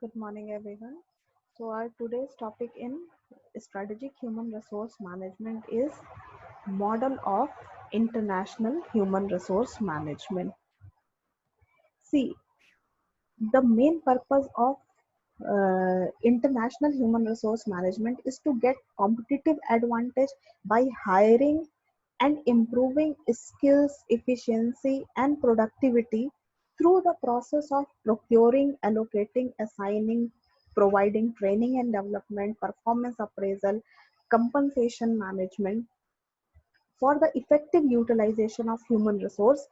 Good morning, everyone. So, our today's topic in strategic human resource management is model of international human resource management. See, the main purpose of international human resource management is to get competitive advantage by hiring and improving skills, efficiency, and productivity through the process of procuring, allocating, assigning, providing training and development, performance appraisal, compensation management for the effective utilization of human resource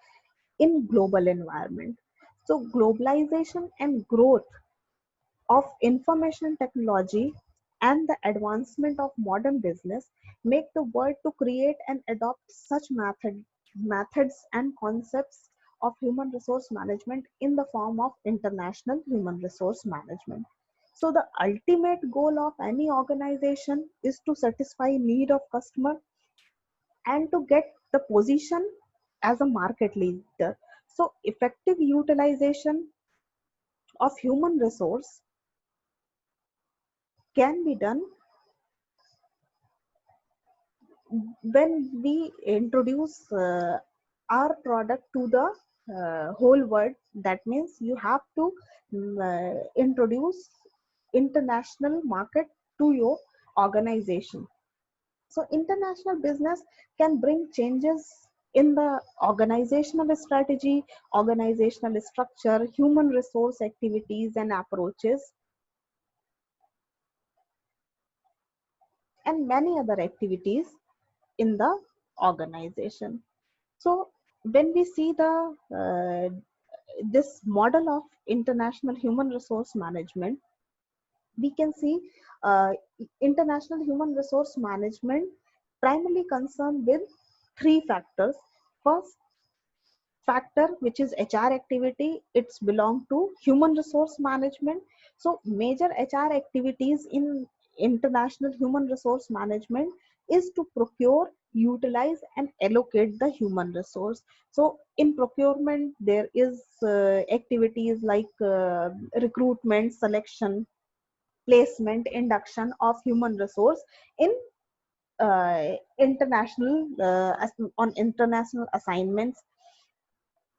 in global environment. So globalization and growth of information technology and the advancement of modern business make the world to create and adopt such methods and concepts of human resource management in the form of international human resource management. So the ultimate goal of any organization is to satisfy need of customer and to get the position as a market leader. So effective utilization of human resource can be done when we introduce our product to the whole world. That means you have to introduce international market to your organization. So international business can bring changes in the organizational strategy, organizational structure, human resource activities and approaches, and many other activities in the organization. So when we see the this model of international human resource management, we can see uh, international human resource management primarily concerned with three factors. First factor, which is HR activity, it's belong to human resource management. So major HR activities in international human resource management is to procure, utilize and allocate the human resource. So in procurement there is activities like recruitment, selection, placement, induction of human resource in on international assignments.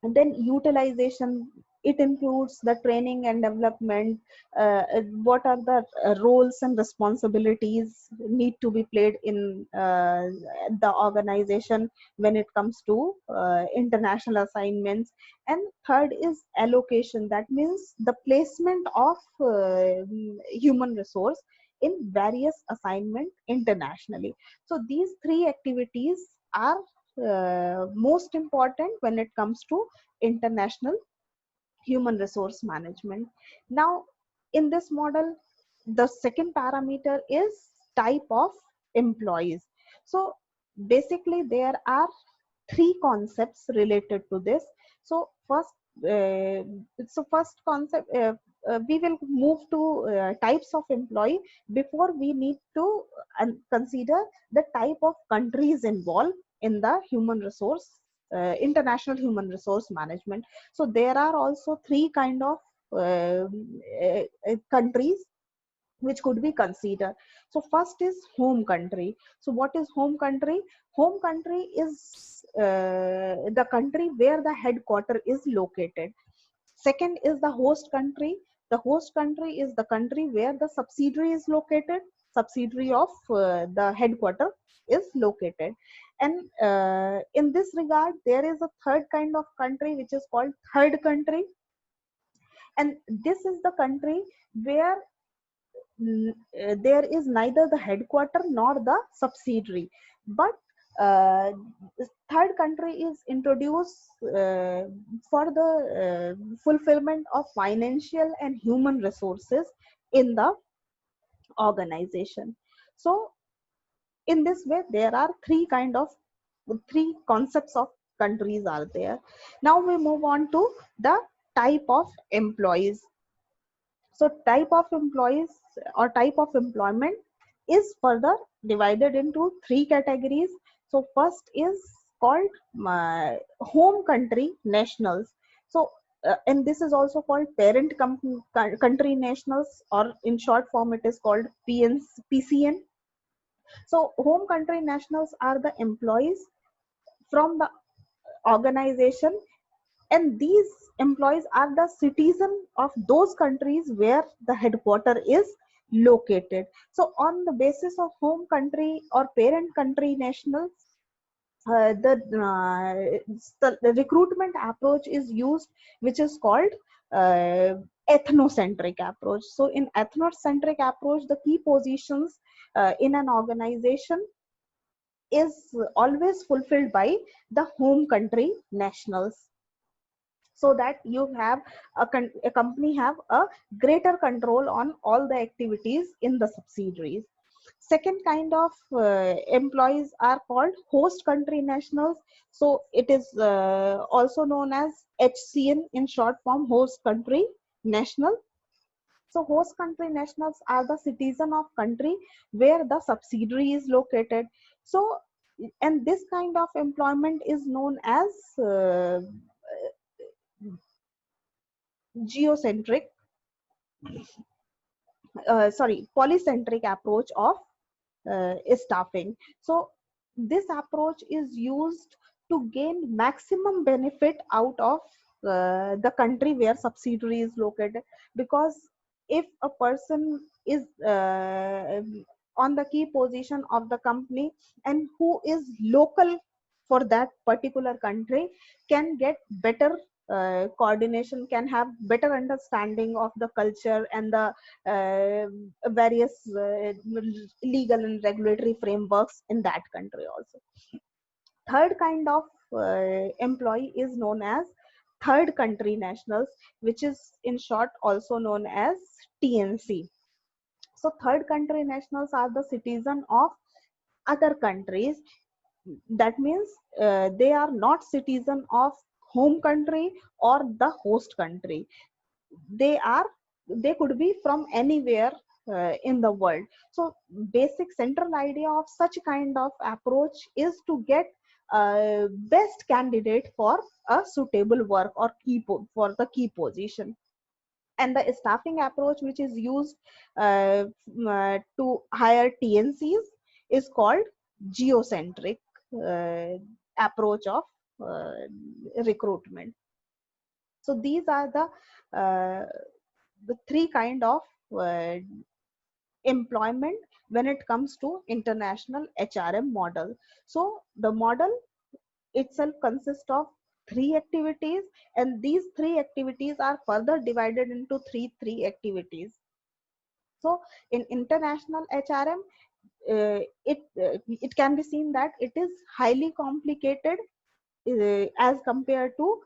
And then utilization, it includes the training and development. What are the roles and responsibilities need to be played in the organization when it comes to international assignments. And third is allocation, that means the placement of human resource in various assignment internationally. So these three activities are most important when it comes to international human resource management. Now, in this model, the second parameter is type of employees. So basically, there are three concepts related to this. So uh, first concept, we will move to types of employee before we need to consider the type of countries involved in the human resource international human resource management. So there are also three kind of countries which could be considered. So first is home country. So what is home country? Home country is the country where the headquarter is located. Second is the host country. The host country is the country where the subsidiary is located, subsidiary of the headquarter is located. And in this regard, there is a third kind of country which is called third country. And this is the country where there is neither the headquarter nor the subsidiary, but uh, third country is introduced for the fulfillment of financial and human resources in the organization. So in this way there are three concepts of countries are there. Now we move on to the type of employees. So type of employees or type of employment is further divided into three categories. So first is called home country nationals. So and this is also called parent country nationals, or in short form it is called PCN. So home country nationals are the employees from the organization, and these employees are the citizen of those countries where the headquarter is located. So on the basis of home country or parent country nationals, the recruitment approach is used, which is called uh, ethnocentric approach. So in ethnocentric approach, the key positions in an organization is always fulfilled by the home country nationals, so that you have a company have a greater control on all the activities in the subsidiaries. Second kind of employees are called host country nationals. So it is also known as HCN, in short form, host country national. So host country nationals are the citizen of country where the subsidiary is located. So, and this kind of employment is known as geocentric, polycentric approach of staffing. So this approach is used to gain maximum benefit out of the country where subsidiary is located. Because if a person is on the key position of the company and who is local for that particular country, can get better coordination, can have better understanding of the culture and the various legal and regulatory frameworks in that country also. Third kind of employee is known as third country nationals, which is in short also known as TNC. So third country nationals are the citizen of other countries. That means they are not citizen of home country or the host country. They could be from anywhere in the world. So basic central idea of such kind of approach is to get best candidate for a suitable work or for the key position. And the staffing approach which is used to hire TNCs is called geocentric uh, approach of uh, recruitment. So these are uh, the three kind of uh, employment when it comes to international HRM model. So the model itself consists of three activities, and these three activities are further divided into three activities. So in international HRM, it can be seen that it is highly complicated as compared to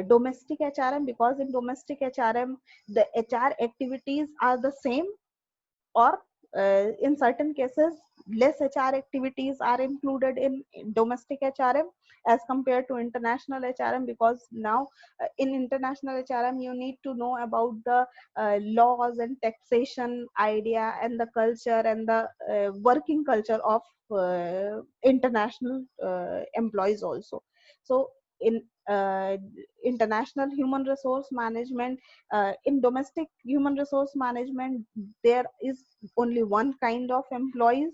domestic HRM, because in domestic HRM the HR activities are the same, or in certain cases less HR activities are included in domestic HRM as compared to international HRM. Because now in international HRM you need to know about the laws and taxation idea and the culture and the working culture of international employees also. So in international human resource management, in domestic human resource management there is only one kind of employees,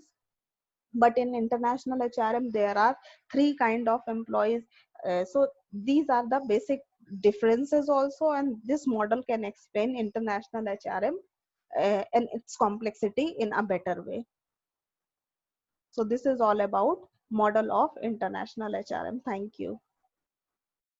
but in international HRM there are three kind of employees. So these are the basic differences also, and this model can explain international HRM and its complexity in a better way. So this is all about model of international HRM. Thank you.